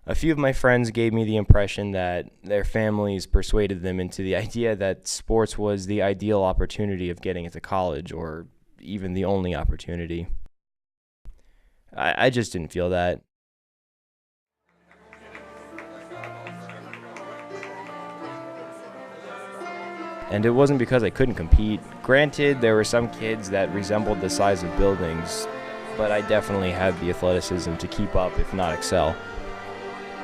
A few of my friends gave me the impression that their families persuaded them into the idea that sports was the ideal opportunity of getting into college, or even the only opportunity. I just didn't feel that. And it wasn't because I couldn't compete. Granted, there were some kids that resembled the size of buildings, but I definitely had the athleticism to keep up, if not excel.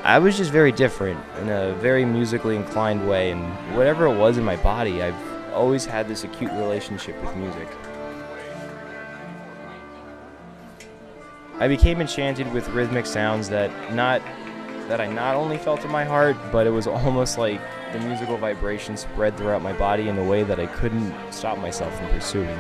I was just very different, in a very musically inclined way, and whatever it was in my body, I've always had this acute relationship with music. I became enchanted with rhythmic sounds that I not only felt in my heart, but it was almost like the musical vibration spread throughout my body in a way that I couldn't stop myself from pursuing.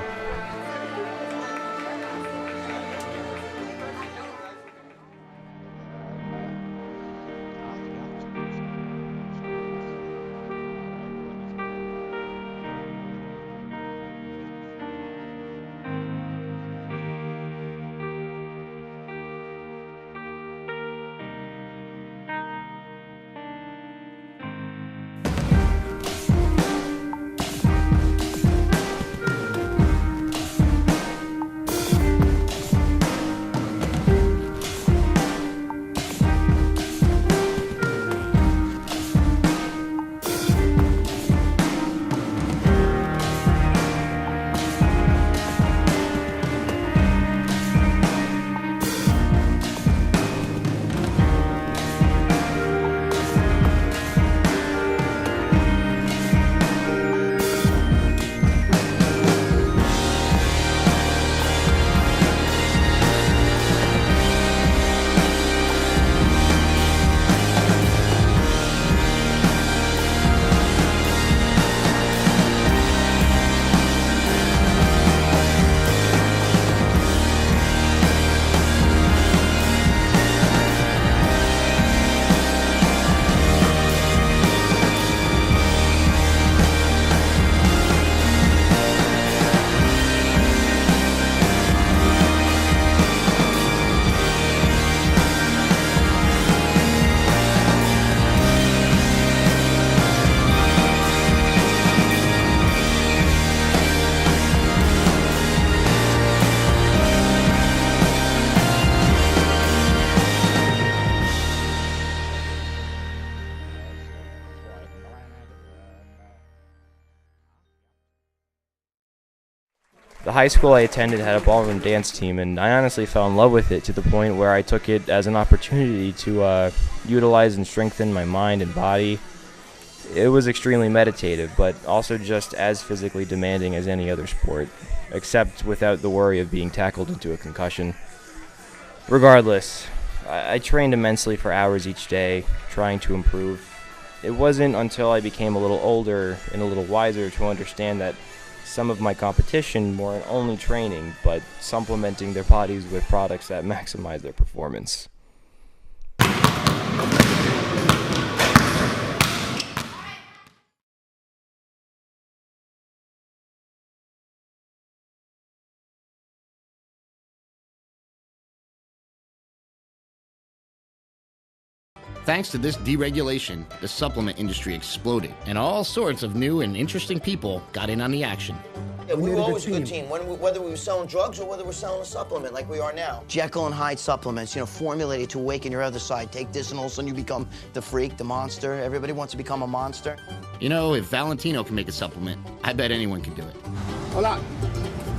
The high school I attended had a ballroom dance team, and I honestly fell in love with it to the point where I took it as an opportunity to utilize and strengthen my mind and body. It was extremely meditative, but also just as physically demanding as any other sport, except without the worry of being tackled into a concussion. Regardless, I trained immensely for hours each day, trying to improve. It wasn't until I became a little older and a little wiser to understand that some of my competition weren't only training, but supplementing their bodies with products that maximize their performance. Thanks to this deregulation, the supplement industry exploded, and all sorts of new and interesting people got in on the action. Yeah, we were always a good team, whether we were selling drugs or whether we were selling a supplement like we are now. Jekyll and Hyde supplements, formulated to awaken your other side. Take this and all of a sudden you become the freak, the monster. Everybody wants to become a monster. If Valentino can make a supplement, I bet anyone can do it. Hola.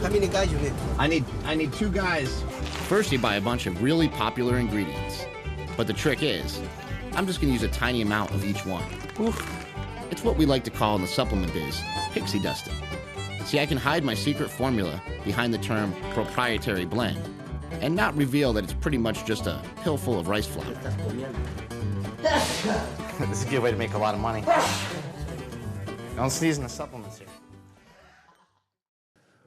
How many guys you need? I need 2 guys. First, you buy a bunch of really popular ingredients. But the trick is, I'm just going to use a tiny amount of each one. It's what we like to call in the supplement biz, pixie dusting. See, I can hide my secret formula behind the term proprietary blend and not reveal that it's pretty much just a pill full of rice flour. This is a good way to make a lot of money. Don't sneeze in the supplements here.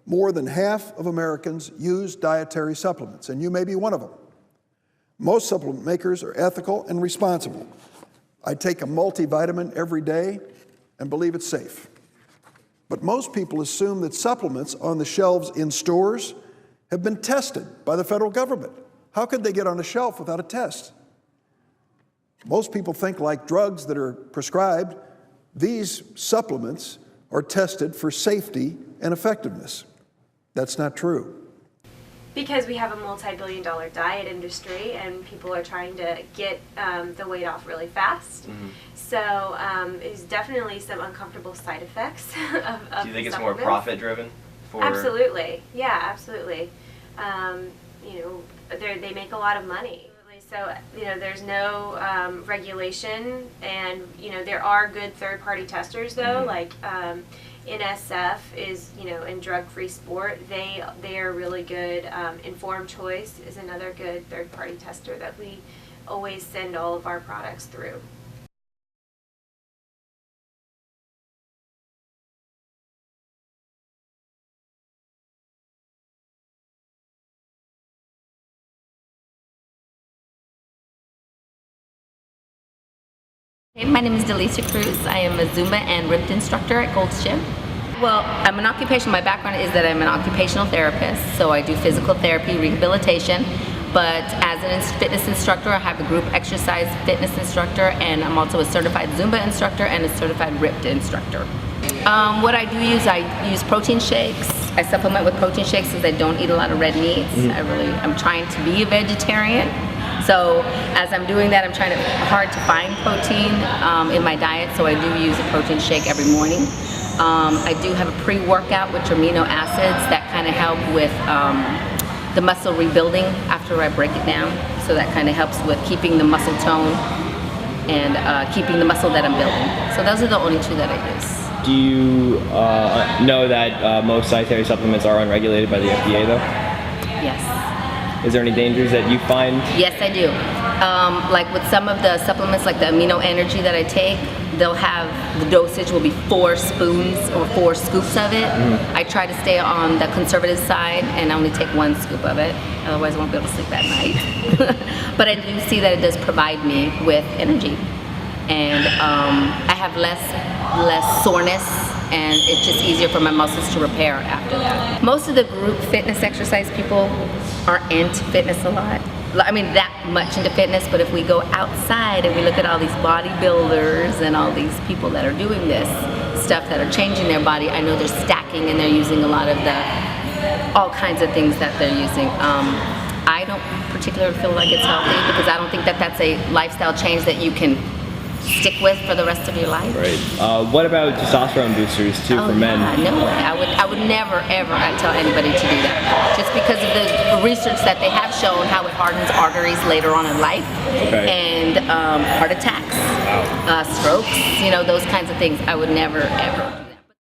More than half of Americans use dietary supplements, and you may be one of them. Most supplement makers are ethical and responsible. I take a multivitamin every day and believe it's safe. But most people assume that supplements on the shelves in stores have been tested by the federal government. How could they get on a shelf without a test? Most people think like drugs that are prescribed, these supplements are tested for safety and effectiveness. That's not true. Because we have a multi-billion-dollar diet industry and people are trying to get the weight off really fast. So there's definitely some uncomfortable side effects of Do you think it's more supplements. profit-driven? Absolutely. Yeah, absolutely. You know, they make a lot of money. So, you know, there's no regulation, and, you know, there are good third-party testers, though, like NSF is, you know, in drug-free sport. They are really good. Informed Choice is another good third-party tester that we always send all of our products through. Hey, my name is Delisa Cruz. I am a Zumba and Ripped instructor at Gold's Gym. Well, my background is that I'm an occupational therapist, so I do physical therapy, rehabilitation, but as a fitness instructor, I have a group exercise fitness instructor, and I'm also a certified Zumba instructor and a certified Ripped instructor. What I do use, I use protein shakes. I supplement with protein shakes because I don't eat a lot of red meats. I'm trying to be a vegetarian. So as I'm doing that, I'm trying hard to find protein in my diet, so I do use a protein shake every morning. I do have a pre-workout, which are amino acids that kind of help with the muscle rebuilding after I break it down. So that kind of helps with keeping the muscle tone and keeping the muscle that I'm building. So those are the only two that I use. Do you know that most dietary supplements are unregulated by the FDA, though? Yes. Is there any dangers that you find? Yes, I do. Like with some of the supplements, like the amino energy that I take, they'll have, the dosage will be 4 spoons or 4 scoops of it. I try to stay on the conservative side and only take 1 scoop of it. Otherwise I won't be able to sleep at night. But I do see that it does provide me with energy. And I have less soreness, and it's just easier for my muscles to repair after that. Most of the group fitness exercise people are into fitness a lot. I mean, that much into fitness, but if we go outside and we look at all these bodybuilders and all these people that are doing this stuff that are changing their body, I know they're stacking and they're using a lot of all kinds of things that they're using. I don't particularly feel like it's healthy because I don't think that that's a lifestyle change that you can stick with for the rest of your life. Right. What about testosterone boosters too for men? No way. I would never ever tell anybody to do that. Just because of the research that they have shown how it hardens arteries later on in life, and heart attacks, strokes, you know, those kinds of things. I would never ever.